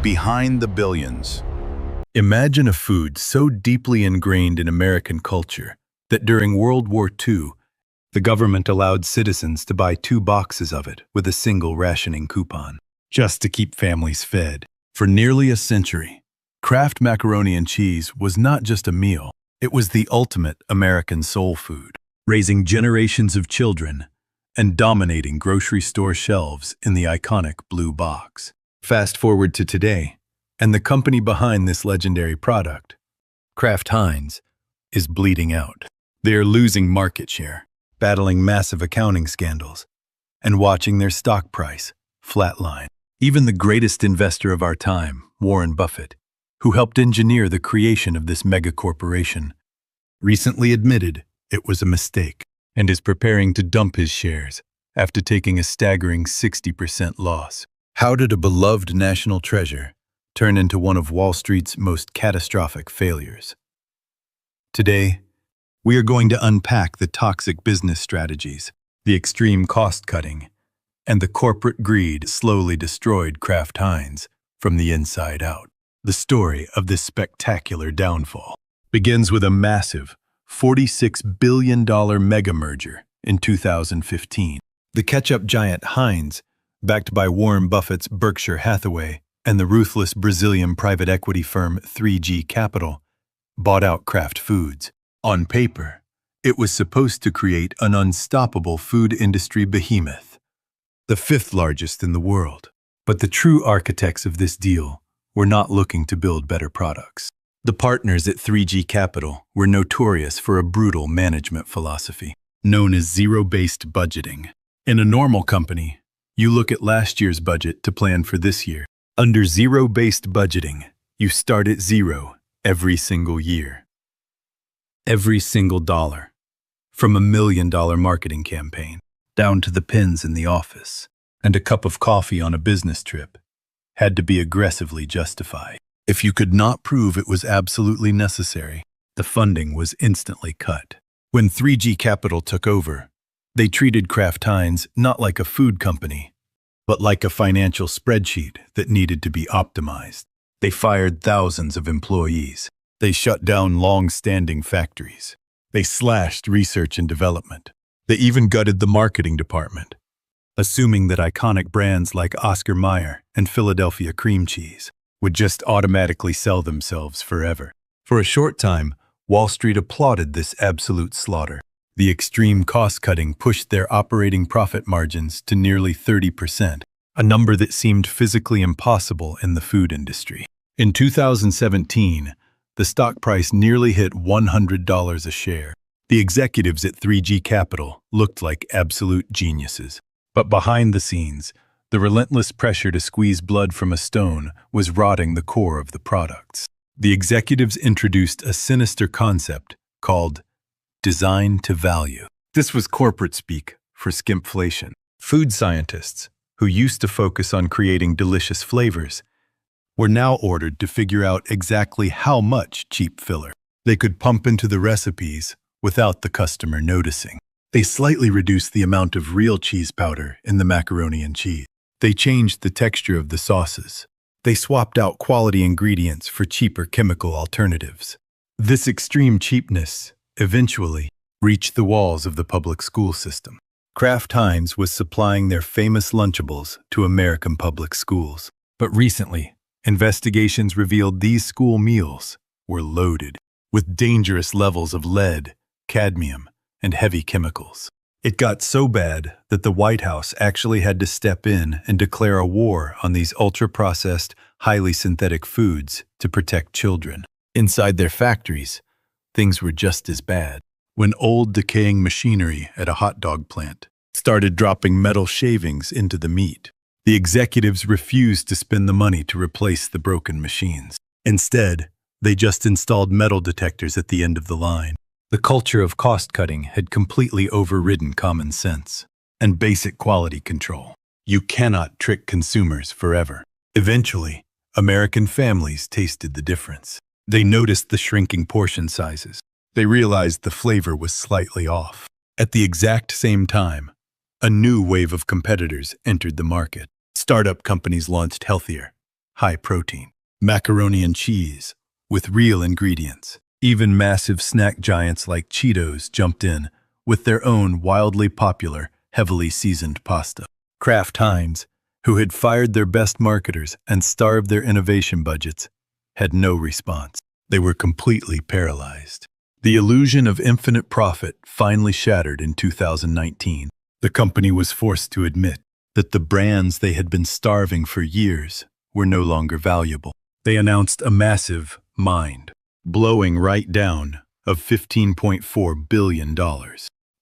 Behind the billions. Imagine a food so deeply ingrained in American culture that during World War II, the government allowed citizens to buy 2 boxes of it with a single rationing coupon, just to keep families fed. For nearly a century, Kraft macaroni and cheese was not just a meal, it was the ultimate American soul food, raising generations of children and dominating grocery store shelves in the iconic blue box. Fast forward to today, and the company behind this legendary product, Kraft Heinz, is bleeding out. They are losing market share, battling massive accounting scandals, and watching their stock price flatline. Even the greatest investor of our time, Warren Buffett, who helped engineer the creation of this mega-corporation, recently admitted it was a mistake and is preparing to dump his shares after taking a staggering 60% loss. How did a beloved national treasure turn into one of Wall Street's most catastrophic failures? Today, we are going to unpack the toxic business strategies, the extreme cost-cutting, and the corporate greed slowly destroyed Kraft Heinz from the inside out. The story of this spectacular downfall begins with a massive $46 billion mega-merger in 2015. The ketchup giant Heinz, backed by Warren Buffett's Berkshire Hathaway and the ruthless Brazilian private equity firm 3G Capital, bought out Kraft Foods. On paper, it was supposed to create an unstoppable food industry behemoth, the 5th largest in the world. But the true architects of this deal were not looking to build better products. The partners at 3G Capital were notorious for a brutal management philosophy, known as zero-based budgeting. In a normal company, you look at last year's budget to plan for this year. Under zero-based budgeting, you start at zero every single year. Every single dollar, from $1 million marketing campaign, down to the pins in the office, and a cup of coffee on a business trip, had to be aggressively justified. If you could not prove it was absolutely necessary, the funding was instantly cut. When 3G Capital took over, they treated Kraft Heinz not like a food company, but like a financial spreadsheet that needed to be optimized. They fired thousands of employees. They shut down long-standing factories. They slashed research and development. They even gutted the marketing department, assuming that iconic brands like Oscar Mayer and Philadelphia cream cheese would just automatically sell themselves forever. For a short time, Wall Street applauded this absolute slaughter. The extreme cost-cutting pushed their operating profit margins to nearly 30%, a number that seemed physically impossible in the food industry. In 2017, the stock price nearly hit $100 a share. The executives at 3G Capital looked like absolute geniuses. But behind the scenes, the relentless pressure to squeeze blood from a stone was rotting the core of the products. The executives introduced a sinister concept called design to value. This was corporate speak for skimpflation. Food scientists, who used to focus on creating delicious flavors, were now ordered to figure out exactly how much cheap filler they could pump into the recipes without the customer noticing. They slightly reduced the amount of real cheese powder in the macaroni and cheese. They changed the texture of the sauces. They swapped out quality ingredients for cheaper chemical alternatives. This extreme cheapness eventually reached the walls of the public school system. Kraft Heinz was supplying their famous Lunchables to American public schools. But recently, investigations revealed these school meals were loaded with dangerous levels of lead, cadmium, and heavy chemicals. It got so bad that the White House actually had to step in and declare a war on these ultra-processed, highly synthetic foods to protect children. Inside their factories, things were just as bad. When old, decaying machinery at a hot dog plant started dropping metal shavings into the meat, the executives refused to spend the money to replace the broken machines. Instead, they just installed metal detectors at the end of the line. The culture of cost-cutting had completely overridden common sense and basic quality control. You cannot trick consumers forever. Eventually, American families tasted the difference. They noticed the shrinking portion sizes. They realized the flavor was slightly off. At the exact same time, a new wave of competitors entered the market. Startup companies launched healthier, high protein. Macaroni and cheese, with real ingredients. Even massive snack giants like Cheetos jumped in with their own wildly popular, heavily seasoned pasta. Kraft Heinz, who had fired their best marketers and starved their innovation budgets, had no response. They were completely paralyzed. The illusion of infinite profit finally shattered in 2019. The company was forced to admit that the brands they had been starving for years were no longer valuable. They announced a massive, mind-blowing write-down of $15.4 billion.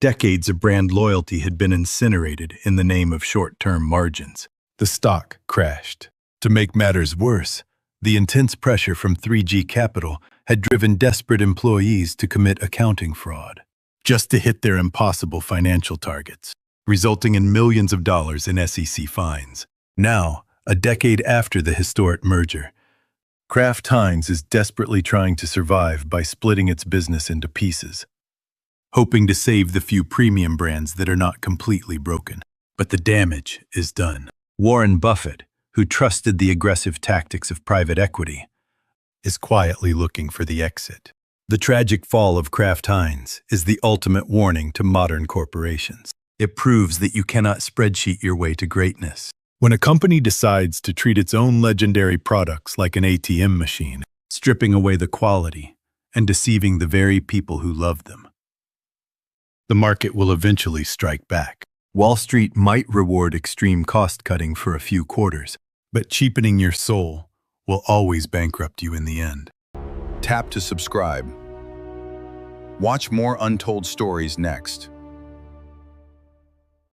Decades of brand loyalty had been incinerated in the name of short-term margins. The stock crashed. To make matters worse, the intense pressure from 3G Capital had driven desperate employees to commit accounting fraud, just to hit their impossible financial targets, resulting in millions of dollars in SEC fines. Now, a decade after the historic merger, Kraft Heinz is desperately trying to survive by splitting its business into pieces, hoping to save the few premium brands that are not completely broken. But the damage is done. Warren Buffett, who trusted the aggressive tactics of private equity, is quietly looking for the exit. The tragic fall of Kraft Heinz is the ultimate warning to modern corporations. It proves that you cannot spreadsheet your way to greatness. When a company decides to treat its own legendary products like an ATM machine, stripping away the quality and deceiving the very people who love them, the market will eventually strike back. Wall Street might reward extreme cost-cutting for a few quarters, but cheapening your soul will always bankrupt you in the end. Tap to subscribe. Watch more untold stories next.